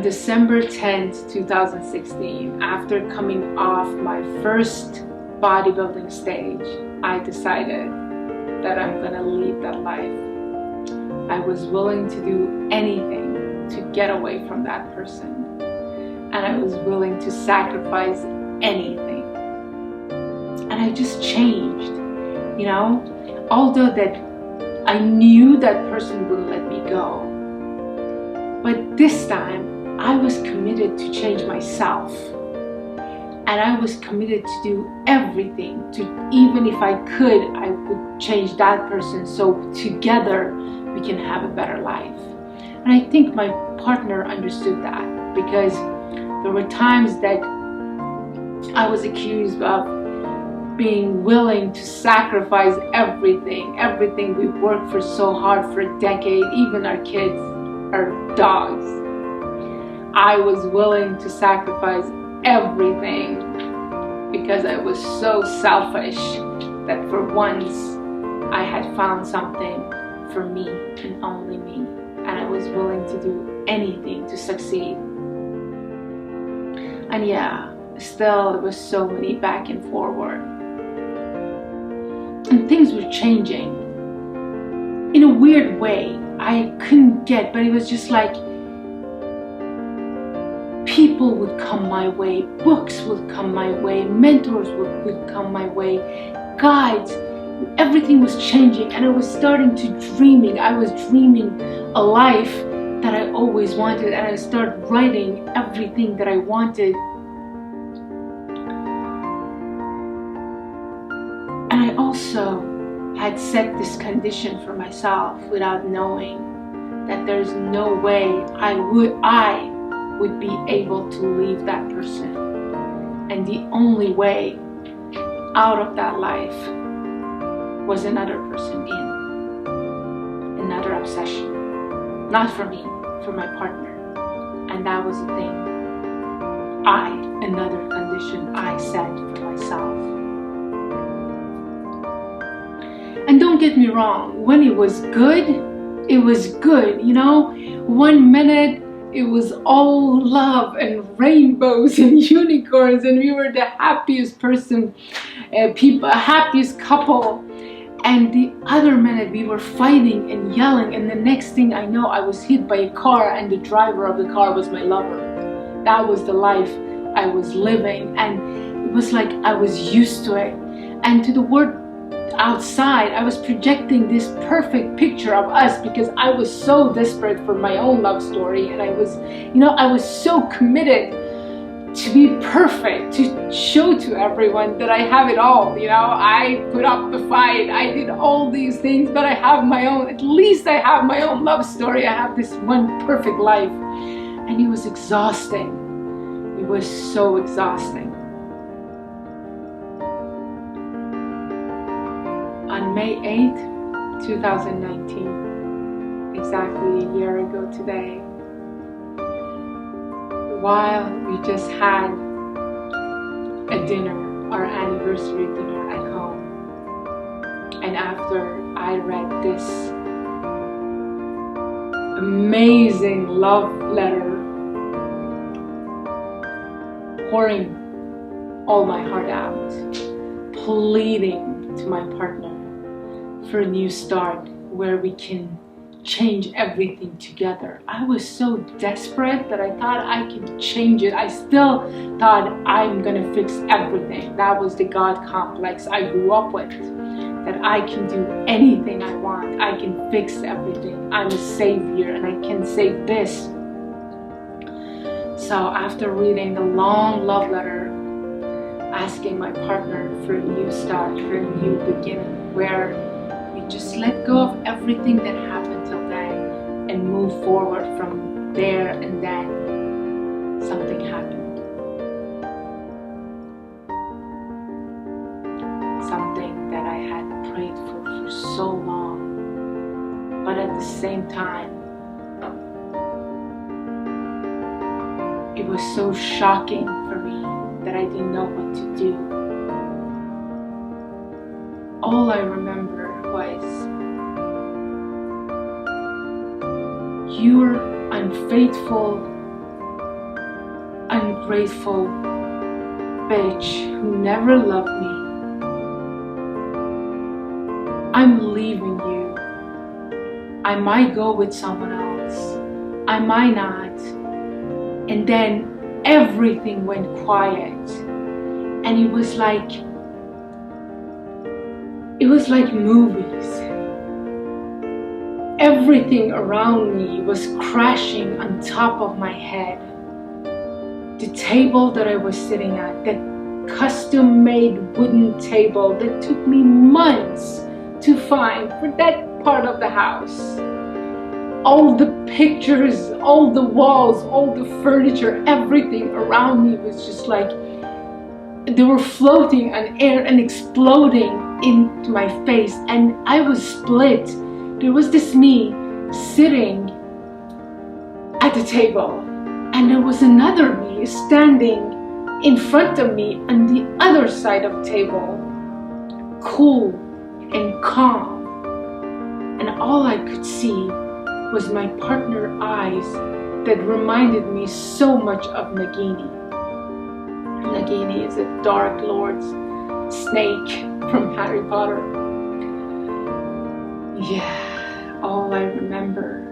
December 10th, 2016, after coming off my first bodybuilding stage, I decided that I'm gonna leave that life. I was willing to do anything to get away from that person, and I was willing to sacrifice anything. And I just changed, you know, although that I knew that person wouldn't let me go. But this time, I was committed to change myself. And I was committed to do everything, to even if I could, I would change that person so together we can have a better life. And I think my partner understood that, because there were times that I was accused of being willing to sacrifice everything we worked for so hard for a decade, even our kids, our dogs. I was willing to sacrifice everything because I was so selfish that for once I had found something for me and only me, and I was willing to do anything to succeed. And yeah, still there was so many back and forward, and things were changing in a weird way. I couldn't get, but it was just like people would come my way, books would come my way, mentors would come my way, guides, everything was changing, and I was starting to dreaming. I was dreaming a life that I always wanted, and I started writing everything that I wanted. And I also had set this condition for myself without knowing that there's no way I would be able to leave that person. And the only way out of that life was another person in, another obsession. Not for me, for my partner. And that was the thing. Another condition I set for myself. And don't get me wrong, when it was good, you know? 1 minute it was all love and rainbows and unicorns, and we were the happiest happiest couple. And the other minute we were fighting and yelling, and the next thing I know I was hit by a car, and the driver of the car was my lover. That was the life I was living, and it was like I was used to it. And to the world outside, I was projecting this perfect picture of us because I was so desperate for my own love story, and I was so committed to be perfect, to show to everyone that I have it all. I put up the fight, I did all these things, but I have my own, at least I have my own love story. I have this one perfect life. And it was exhausting. It was so exhausting. On May 8th, 2019, exactly a year ago today, while we just had a dinner, our anniversary dinner at home, and after I read this amazing love letter, pouring all my heart out, pleading to my partner for a new start where we can change everything together. I was so desperate that I thought I could change it. I still thought I'm gonna fix everything. That was the God complex I grew up with, that I can do anything I want. I can fix everything. I'm a savior and I can save this. So after reading the long love letter, asking my partner for a new start, for a new beginning, where we just let go of everything that happened till then and move forward from there, and then something happened. Something that I had prayed for so long, but at the same time, it was so shocking for me that I didn't know what to do. All I remember was, your unfaithful ungrateful bitch who never loved me. I'm leaving you. I might go with someone else. I might not. And then everything went quiet. And it was like movies. Everything around me was crashing on top of my head. The table that I was sitting at, that custom-made wooden table that took me months to find for that part of the house. All the pictures, all the walls, all the furniture, everything around me was just like they were floating on air and exploding into my face, and I was split. There was this me sitting at the table, and there was another me standing in front of me on the other side of the table, cool and calm. And all I could see was my partner's eyes that reminded me so much of Nagini. Nagini is a Dark Lord's snake from Harry Potter. Yeah, all I remember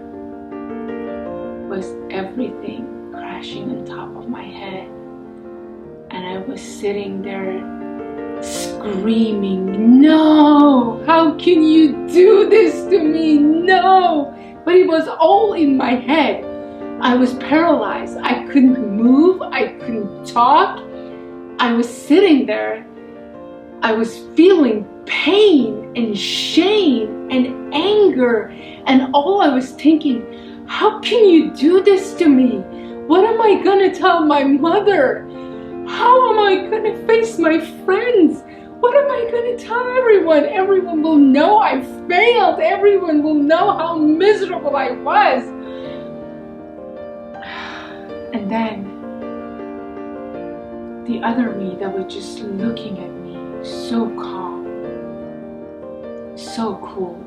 was everything crashing on top of my head. And I was sitting there screaming, "No! How can you do this to me? No!" But it was all in my head. I was paralyzed. I couldn't move. I couldn't talk. I was sitting there. I was feeling pain and shame and anger. And all I was thinking, how can you do this to me? What am I gonna tell my mother? How am I gonna face my friends? What am I gonna tell everyone? Everyone will know I failed. Everyone will know how miserable I was. And then the other me that was just looking at me, so calm, so cool.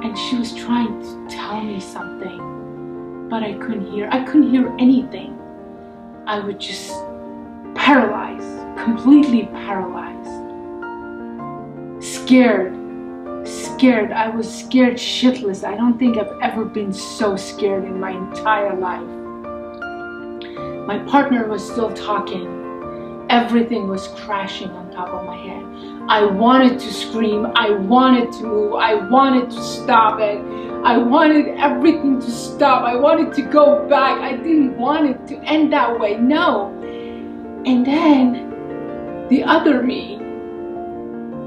And she was trying to tell me something, but I couldn't hear. I couldn't hear anything. I was just paralyzed, completely paralyzed. Scared. I was scared shitless. I don't think I've ever been so scared in my entire life. My partner was still talking. Everything was crashing on top of my head. I wanted to scream. I wanted to move. I wanted to stop it. I wanted everything to stop. I wanted to go back. I didn't want it to end that way. No. And then the other me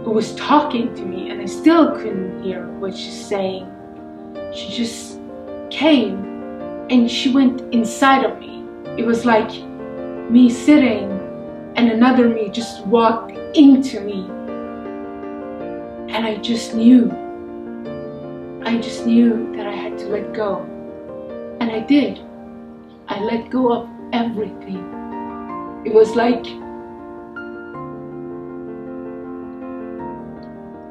who was talking to me, and I still couldn't hear what she's saying. She just came and she went inside of me. It was like me sitting and another me just walked into me. And I just knew that I had to let go. And I did. I let go of everything. It was like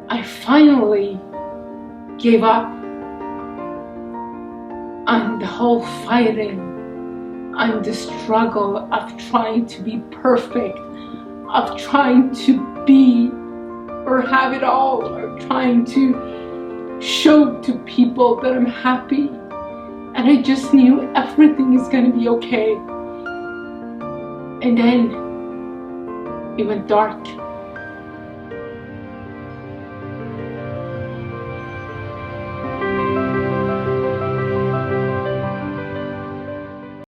I finally gave up on the whole fighting, on the struggle of trying to be perfect, of trying to be or have it all, or trying to show to people that I'm happy. And I just knew everything is gonna be okay. And then it went dark.